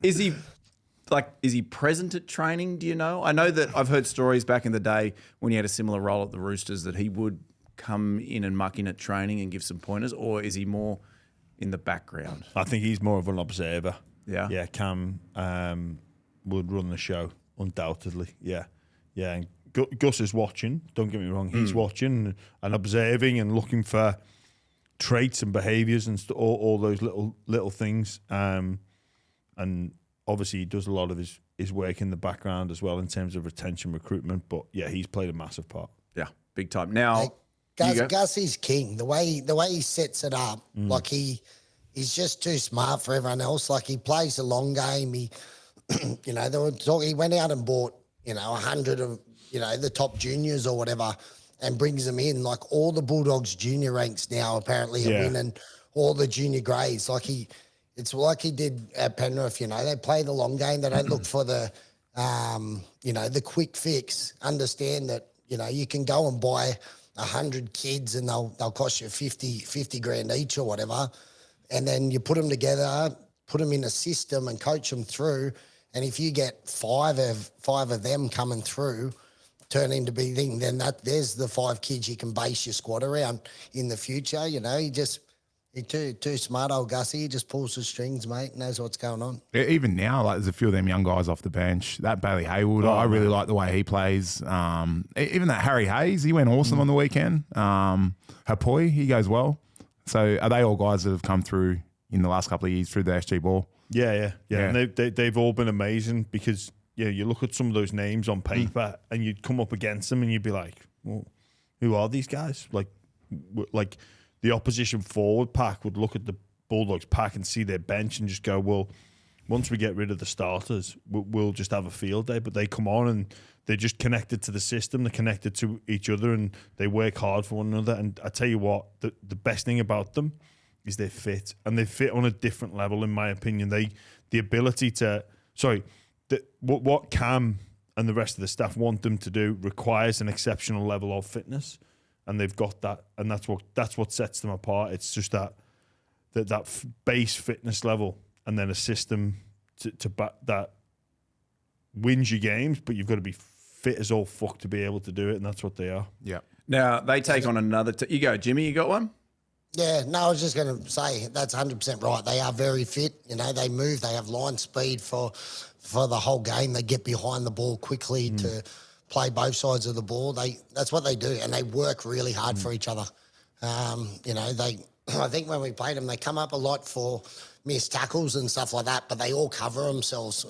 is he present at training? Do you know? I know that I've heard stories back in the day when he had a similar role at the Roosters that he would come in and muck in at training and give some pointers, or is he more in the background? I think he's more of an observer. Yeah. Yeah, Cam would run the show, undoubtedly. Yeah. Yeah, and Gus is watching, don't get me wrong, he's watching and observing and looking for traits and behaviours and all those little things. And obviously he does a lot of his work in the background as well in terms of retention, recruitment. But yeah, he's played a massive part. Yeah, big time. Now, Gus is king. The way he sets it up, like he's just too smart for everyone else. Like he plays the long game. He, they were talking. He went out and bought 100 of the top juniors or whatever, and brings them in. Like all the Bulldogs junior ranks now apparently are winning all the junior grades. Like it's like he did at Penrith. They play the long game. They don't look for the the quick fix. Understand that you can go and buy 100 kids and they'll cost you 50 grand each or whatever, and then you put them together, put them in a system and coach them through. And if you get five of them coming through, turn into be thing, then there's the 5 kids you can base your squad around in the future. He's too smart, old Gussie. He just pulls the strings, mate. Knows what's going on. Even now, like there's a few of them young guys off the bench. That Bailey Haywood, I really like the way he plays. Even that Harry Hayes, he went awesome on the weekend. Hapoi, he goes well. So are they all guys that have come through in the last couple of years through the SG ball? Yeah. And they've all been amazing because you look at some of those names on paper and you'd come up against them and you'd be like, well, who are these guys? Like the opposition forward pack would look at the Bulldogs pack and see their bench and just go, well, once we get rid of the starters, we'll just have a field day. But they come on and they're just connected to the system. They're connected to each other and they work hard for one another. And I tell you what, the best thing about them is they're fit, and they fit on a different level, in my opinion. The ability to, what Cam and the rest of the staff want them to do requires an exceptional level of fitness, and they've got that, and that's what sets them apart. It's just that base fitness level, and then a system that wins you games, but you've got to be fit as all fuck to be able to do it, and that's what they are. Yeah. Now they take on another. You go, Jimmy. You got one? Yeah, no, I was just going to say that's 100% right. They are very fit. You know, they move. They have line speed for the whole game. They get behind the ball quickly to play both sides of the ball. That's what they do, and they work really hard for each other. You know, I think when we played them, they come up a lot for missed tackles and stuff like that, but they all cover themselves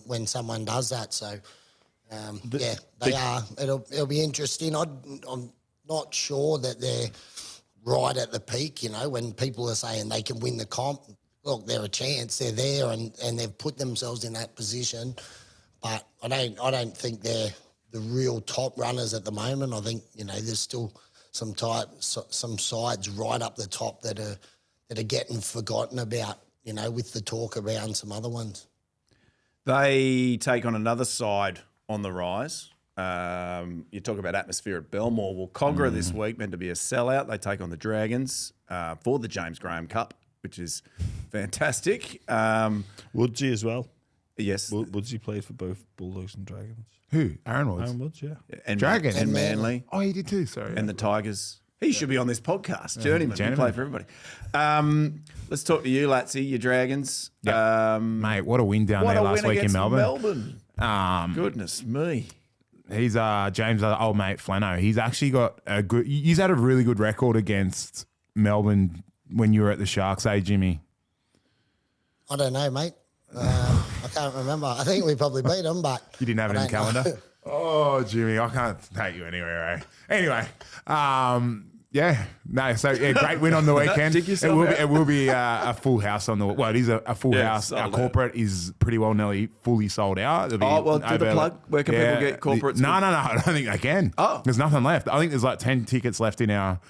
when someone does that. So, they are. It'll be interesting. I'm not sure that they're right at the peak, you know, when people are saying they can win the comp. Look, they're a chance. They're there and they've put themselves in that position. But I don't think they're the real top runners at the moment. I think, you know, there's still some sides right up the top that are getting forgotten about, you know, with the talk around some other ones. They take on another side on the rise. You talk about atmosphere at Belmore. Well, Kogarah this week meant to be a sellout. They take on the Dragons for the James Graham Cup, which is fantastic. Woodsy as well. Yes. Woodsy played for both Bulldogs and Dragons. Who? Aaron Woods? Aaron Woods, yeah. And Dragons. And Manly. Oh, he did too. Sorry. And the Tigers. He should be on this podcast. Journeyman. He Journeyman. played for everybody. Let's talk to you, Latsy, your Dragons. Mate, what a win down there last week in Melbourne. Goodness me. He's James' old mate Flano. He's actually got a good. He's had a really good record against Melbourne when you were at the Sharks, Jimmy? I don't know, mate. I can't remember. I think we probably beat them, but You didn't have it in the calendar. Oh, Jimmy, I can't take you anywhere. Anyway, great win on the weekend. Dig yourself out. It will be a full house on the. Well, it is a full house. sold Our out. corporate is pretty well nearly fully sold out. It'll be Oh, well, do the plug. Where can people get corporates? No, I don't think they can. Oh. There's nothing left. I think there's like 10 tickets left in our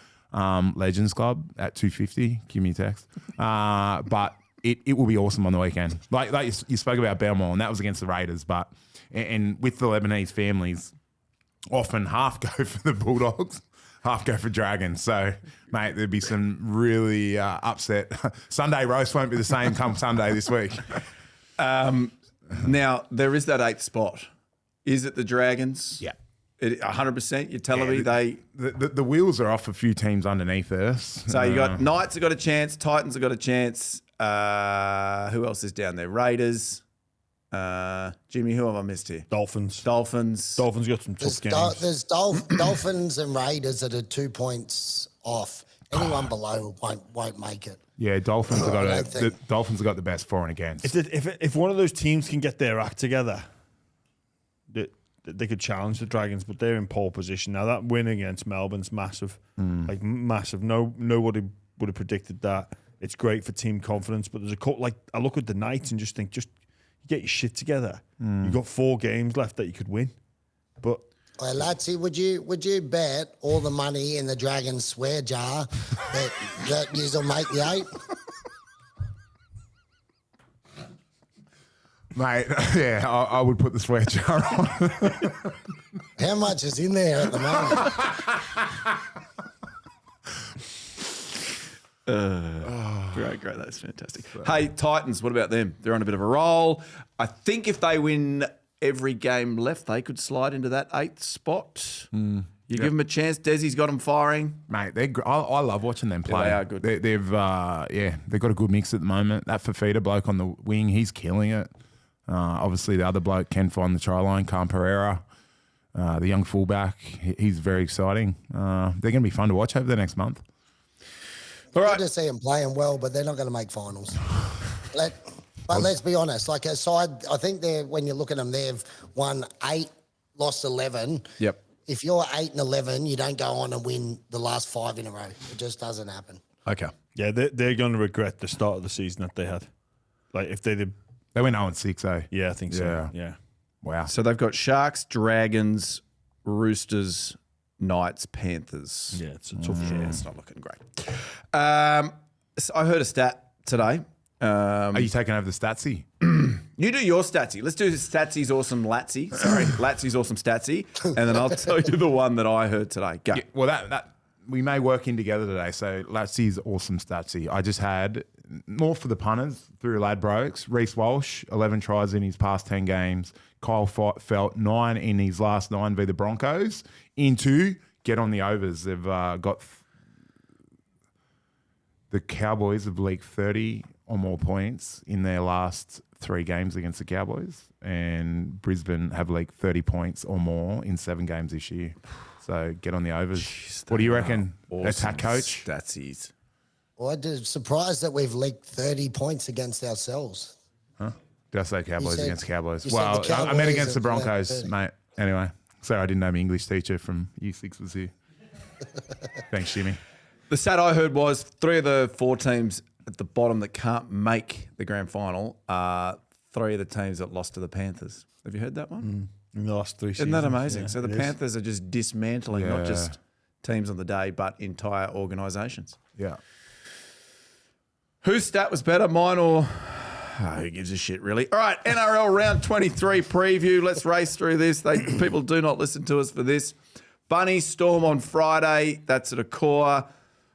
Legends Club at 250. Give me a text. But it will be awesome on the weekend. Like you spoke about Belmore, and that was against the Raiders, but and with the Lebanese families, often half go for the Bulldogs, half go for Dragons. So, mate, there'd be some really upset. Sunday roast won't be the same come Sunday this week. Now, there is that 8th spot. Is it the Dragons? Yeah. 100%? You're telling me they... The wheels are off a few teams underneath us. So you got Knights have got a chance, Titans have got a chance. Who else is down there? Raiders. Jimmy, who have I missed here? Dolphins. Dolphins Got some tough games. There's Dolphins and Raiders that are 2 points off. Anyone below won't make it. Yeah, Dolphins have got I don't think- the Dolphins have got the best for and against. If one of those teams can get their act together, they could challenge the Dragons, but they're in pole position now. That win against Melbourne's massive, like massive. Nobody would have predicted that. It's great for team confidence, but there's I look at the Knights and just think, you get your shit together. You've got 4 games left that you could win, but. Well, Latsy, would you bet all the money in the Dragon swear jar that you'll make the 8? Mate, yeah, I would put the swear jar on. How much is in there at the moment? Great. That's fantastic. Hey, Titans, what about them? They're on a bit of a roll. I think if they win every game left, they could slide into that 8th spot. You give them a chance. Desi's got them firing. Mate, I love watching them play. they are good. They've got a good mix at the moment. That Fafita bloke on the wing, he's killing it. Obviously, the other bloke can find the try line, Khan Pereira, the young fullback. He's very exciting. They're going to be fun to watch over the next month. All right. Good to see them playing well, but they're not going to make finals. But let's be honest, like a side, I think when you look at them, they've won 8, lost 11. Yep. If you're 8-11, you don't go on and win the last 5 in a row. It just doesn't happen. Okay. Yeah, they're going to regret the start of the season that they had. Like if they'd They went 0-6, eh? Yeah, I think so. Yeah. Yeah. Wow. So they've got Sharks, Dragons, Roosters, Knights, Panthers. Yeah, it's a tough Yeah, it's not looking great. So I heard a stat today. Are you taking over the Statsy? You do your Statsy. Let's do Statsy's awesome Latsy. Sorry, Latsy's awesome Statsy. And then I'll tell you the one that I heard today. Go. Yeah, well, that we may work in together today. So Latsy's awesome Statsy. I just had more for the punters through Ladbrokes. Reece Walsh, 11 tries in his past 10 games. Kyle Felt 9 in his last 9 v the Broncos. Into get on the overs. They've got the Cowboys have leaked 30 or more points in their last 3 games against the Cowboys, and Brisbane have leaked 30 points or more in 7 games this year. So get on the overs. Jeez, what do you reckon? awesome Attack coach? Statsy's. Well, I'm just surprised that we've leaked 30 points against ourselves. Did I say Cowboys said- against Cowboys? you said Well, the I meant Cowboys against the have leaked Broncos, 30. mate. Anyway, sorry I didn't know my English teacher from Year 6 was here. Thanks, Jimmy. The stat I heard was 3 of the 4 teams at the bottom that can't make the grand final are 3 of the teams that lost to the Panthers. Have you heard that one? In the last 3 seasons. Isn't that amazing? Yeah, So the it is. Panthers are just dismantling not Yeah. just teams on the day, but entire organisations. Yeah. Whose stat was better, mine or... Oh, who gives a shit, really? All right, NRL round 23 preview. Let's race through this. People do not listen to us for this. Bunny Storm on Friday. That's at a core.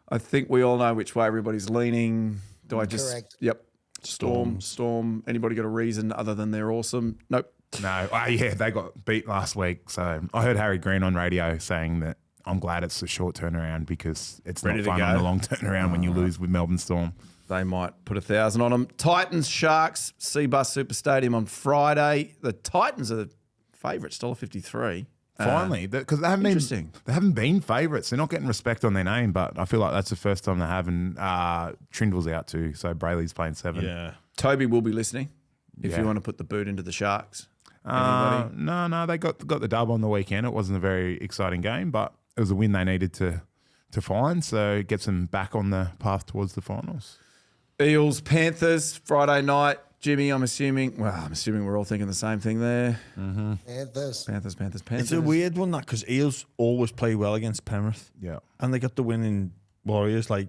I think we all know which way everybody's leaning. Do I just... Correct. Yep. Storm. Anybody got a reason other than they're awesome? Nope. No. Yeah, they got beat last week. So I heard Harry Green on radio saying that I'm glad it's a short turnaround because it's Ready not to fun go. on the long turnaround when you lose with Melbourne Storm. They might put 1,000 on them. Titans, Sharks, Seabus Super Stadium on Friday. The Titans are favourites, $1.53. Finally, because they haven't been favourites. They're not getting respect on their name, but I feel like that's the first time they have. And Trindle's out too, so Brayley's playing 7. Yeah. Toby will be listening if Yeah. you want to put the boot into the Sharks. No, they got the dub on the weekend. It wasn't a very exciting game, but it was a win they needed to find, so it gets them back on the path towards the finals. Eels, Panthers, Friday night. Jimmy, I'm assuming we're all thinking the same thing there. Panthers. Panthers. It's a weird one, that, because Eels always play well against Penrith. Yeah. And they got the win in Warriors. Like,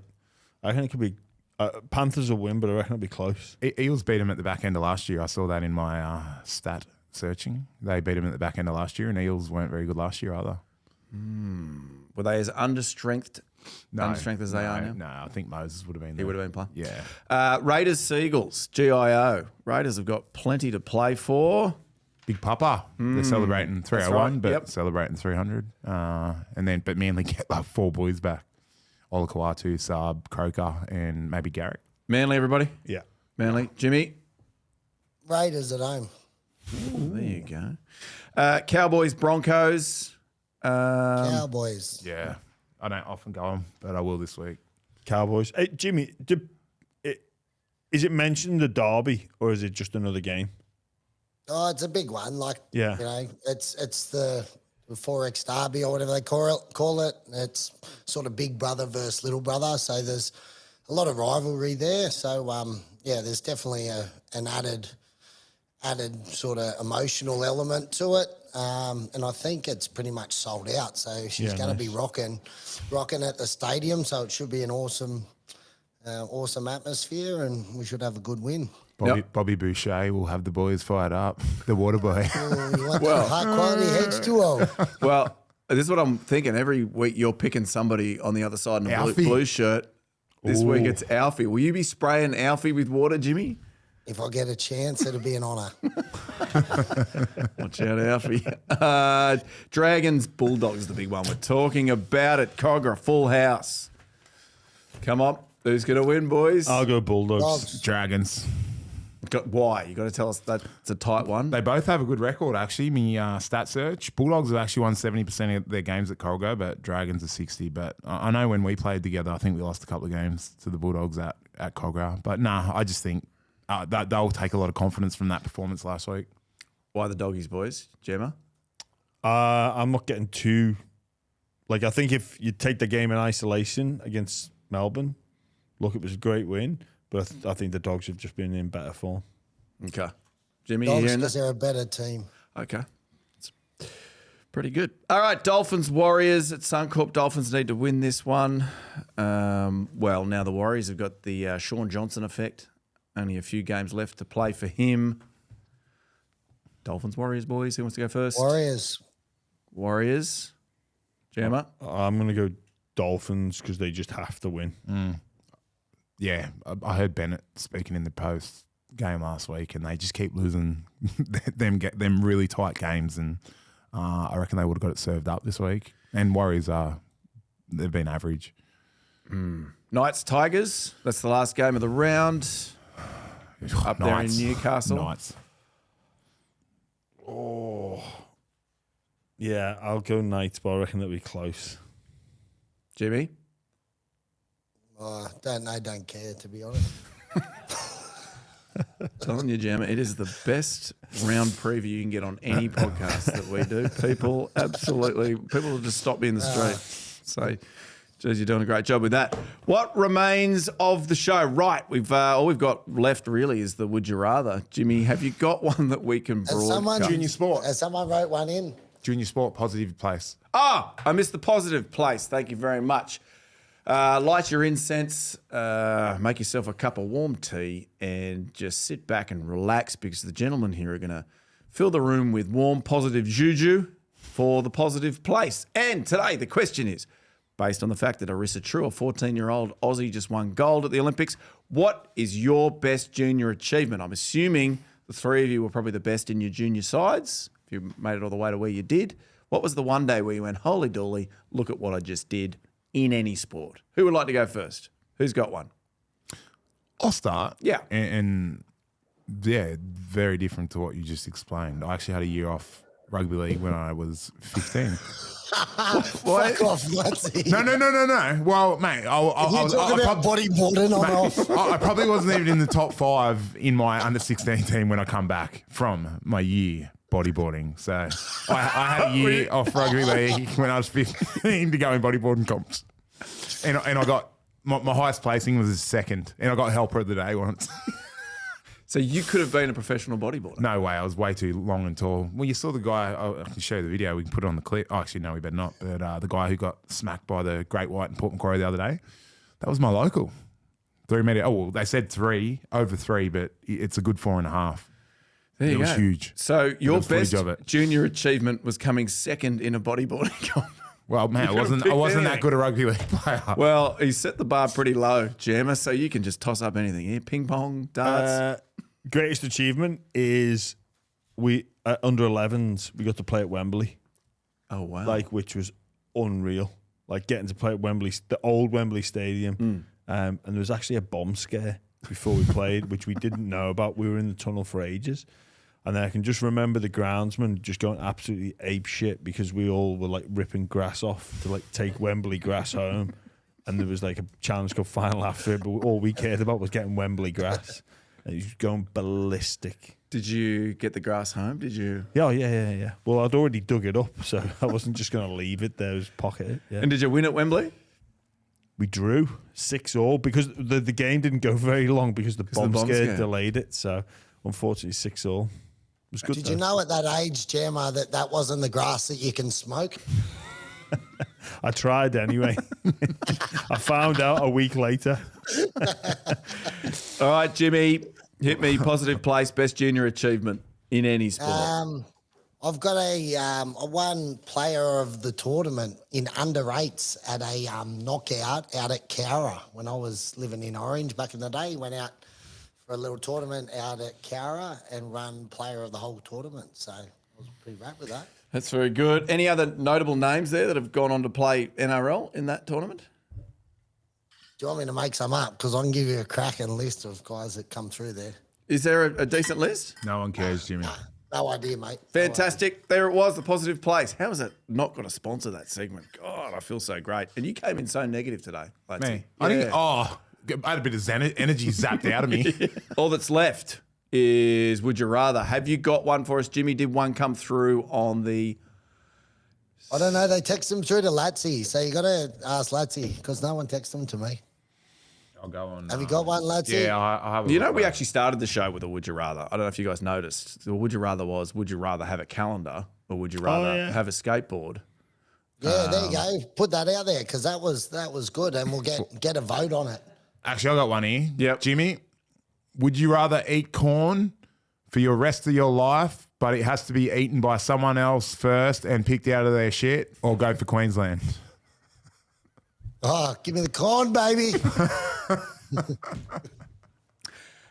I reckon it could be... Panthers will win, but I reckon it'll be close. Eels beat them at the back end of last year. I saw that in my stat searching. They beat them at the back end of last year, and Eels weren't very good last year either. Were they as understrength as they are now? No, I think Moses would have been there. He would have been playing. Yeah. Raiders, Seagulls, GIO. Raiders have got plenty to play for. Big Papa. They're celebrating 301, right. but Yep. celebrating 300. But Manly get like 4 boys back. Olakawatu, Saab, Croker, and maybe Garrick. Manly, everybody. Yeah. Manly. Jimmy. Raiders at home. There you go. Cowboys, Broncos. Cowboys. Yeah. I don't often go on, but I will this week. Cowboys. Hey, Jimmy, is it mentioned the derby, or is it just another game? Oh, it's a big one. Like, Yeah. you know, it's the 4X derby or whatever they call it. It's sort of big brother versus little brother. So there's a lot of rivalry there. So, there's definitely an added sort of emotional element to it. And I think it's pretty much sold out. So she's going to be rocking at the stadium. So it should be an awesome atmosphere, and we should have a good win. Bobby Boucher will have the boys fired up. The water boy. Oh, you want that high quality H2O. Well, this is what I'm thinking. Every week you're picking somebody on the other side in a Alfie. blue shirt. This week it's Alfie. Will you be spraying Alfie with water, Jimmy? If I get a chance, it'll be an honour. Watch out, Alfie. Dragons, Bulldogs, the big one. We're talking about it. Kogarah, full house. Come on. Who's going to win, boys? I'll go Bulldogs. Dogs. Dragons. Why? You got to tell us that it's a tight one. They both have a good record, actually. My stat search. Bulldogs have actually won 70% of their games at Kogarah, but Dragons are 60. But I know when we played together, I think we lost a couple of games to the Bulldogs at Kogarah. But I just think that they'll take a lot of confidence from that performance last week. Why the doggies, boys? Gemma? I'm not getting too... Like, I think if you take the game in isolation against Melbourne, look, it was a great win, but I think the Dogs have just been in better form. Okay. Jimmy, you Dogs hearing because that? they're a better team. Okay. It's pretty good. All right, Dolphins, Warriors at Suncorp. Dolphins need to win this one. Well, now the Warriors have got the Shaun Johnson effect. Only a few games left to play for him. Dolphins, Warriors, boys. Who wants to go first? Warriors. Jammer? I'm going to go Dolphins because they just have to win. Yeah, I heard Bennett speaking in the post game last week, and they just keep losing them really tight games, and I reckon they would have got it served up this week. And Warriors they've been average. Knights, Tigers. That's the last game of the round. Up there in Newcastle. Knights. Yeah, I'll go Knights, but I reckon that'll be close. Jimmy? Don't care, to be honest. Telling you, Jammer, it is the best round preview you can get on any podcast that we do. People will just stop me in the street. So, geez, you're doing a great job with that. What remains of the show? Right, all we've got left really is the Would You Rather. Jimmy, have you got one that we can broadcast? Junior sport. Someone wrote one in. Junior sport, positive place. I missed the positive place. Thank you very much. Light your incense, make yourself a cup of warm tea, and just sit back and relax because the gentlemen here are going to fill the room with warm, positive juju for the positive place. And today the question is, based on the fact that Arissa True, a 14-year-old Aussie, just won gold at the Olympics, what is your best junior achievement? I'm assuming the three of you were probably the best in your junior sides, if you made it all the way to where you did. What was the one day where you went, holy dooly, look at what I just did? In any sport. Who would like to go first? Who's got one? I'll start. Yeah. And yeah, very different to what you just explained. I actually had a year off rugby league when I was 15. Fuck off, Latsy. No. Well, mate, You talk about bodyboarding on off. I probably wasn't even in the top 5 in my under 16 team when I come back from my year bodyboarding. So I had a year off rugby league when I was 15 to go in bodyboarding comps. And I got, my highest placing was second, and I got helper of the day once. So you could have been a professional bodyboarder. No way, I was way too long and tall. Well, you saw the guy, I can show you the video, we can put it on the clip. Oh, actually, no, we better not. But the guy who got smacked by the Great White in Port Macquarie the other day, that was my local. 3 metre, they said 3, over 3, but it's a good 4.5. There you it was go. huge. So your There's footage best of it. junior achievement was coming second in a bodyboarding comp. Well, man, I wasn't that good a rugby league player. Well, he set the bar pretty low, Jammer, so you can just toss up anything here. Ping pong, darts. Greatest achievement is we under 11s we got to play at Wembley. Oh wow! Which was unreal. Like getting to play at Wembley, the old Wembley Stadium, and there was actually a bomb scare before we played, which we didn't know about. We were in the tunnel for ages. And then I can just remember the groundsman just going absolutely ape shit because we all were ripping grass off to take Wembley grass home. And there was a Challenge Cup final after it, but all we cared about was getting Wembley grass. And he was going ballistic. Did you get the grass home? Did you? Yeah. Well, I'd already dug it up, so I wasn't just going to leave it there. It was pocketed. Yeah. And did you win at Wembley? We drew 6-6 because the game didn't go very long because the bomb scare delayed it. So unfortunately, 6-6. Did you know at that age, Gemma, that wasn't the grass that you can smoke? I tried anyway. I found out a week later. All right, Jimmy, hit me. Positive place, best junior achievement in any sport. I've got a one player of the tournament in under 8s at a knockout out at Kogarah when I was living in Orange back in the day. Went out for a little tournament out at Kogarah and run player of the whole tournament. So I was pretty wrapped with that. That's very good. Any other notable names there that have gone on to play NRL in that tournament? Do you want me to make some up? Because I can give you a cracking list of guys that come through there. Is there a decent list? No one cares, Jimmy. No idea, mate. Fantastic. There it was, the positive place. How has it not got to sponsor that segment? God, I feel so great. And you came in so negative today, Latsy. Me? I had a bit of energy zapped out of me. All that's left is Would You Rather. Have you got one for us, Jimmy? Did one come through on the... I don't know. They text them through to Latsy. So you got to ask Latsy because no one texted them to me. I'll go on. Have you got one, Latsy? Yeah, I'll have a You look, know, we mate. actually started the show with a Would You Rather. I don't know if you guys noticed. The Would You Rather was, would you rather have a calendar or would you rather have a skateboard? Yeah, there you go. Put that out there because that was good, and we'll get a vote on it. Actually, I got one here. Yep. Jimmy, would you rather eat corn for your rest of your life, but it has to be eaten by someone else first and picked out of their shit, or go for Queensland? Oh, give me the corn, baby.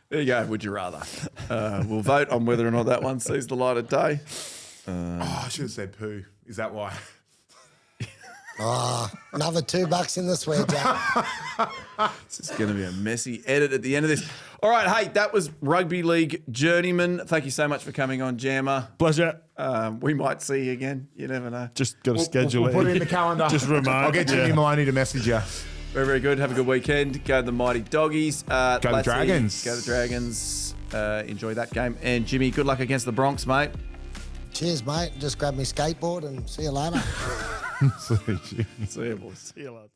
There you go, Would You Rather. We'll vote on whether or not that one sees the light of day. I should have said poo. Is that why? Oh, another $2 in the swear jar. This is going to be a messy edit at the end of this. All right, hey, that was Rugby League Journeymen. Thank you so much for coming on, Jammer. Pleasure. We might see you again. You never know. Just got to schedule We'll it. put it in the calendar. Just remind. I'll get Jimmy Maloney to message you. Very, very good. Have a good weekend. Go to the Mighty Doggies. Go the Dragons. Go the Dragons. Enjoy that game. And Jimmy, good luck against the Bronx, mate. Cheers, mate. Just grab me skateboard and see you later. See you, Jimmy. See you, boys. See you, lad.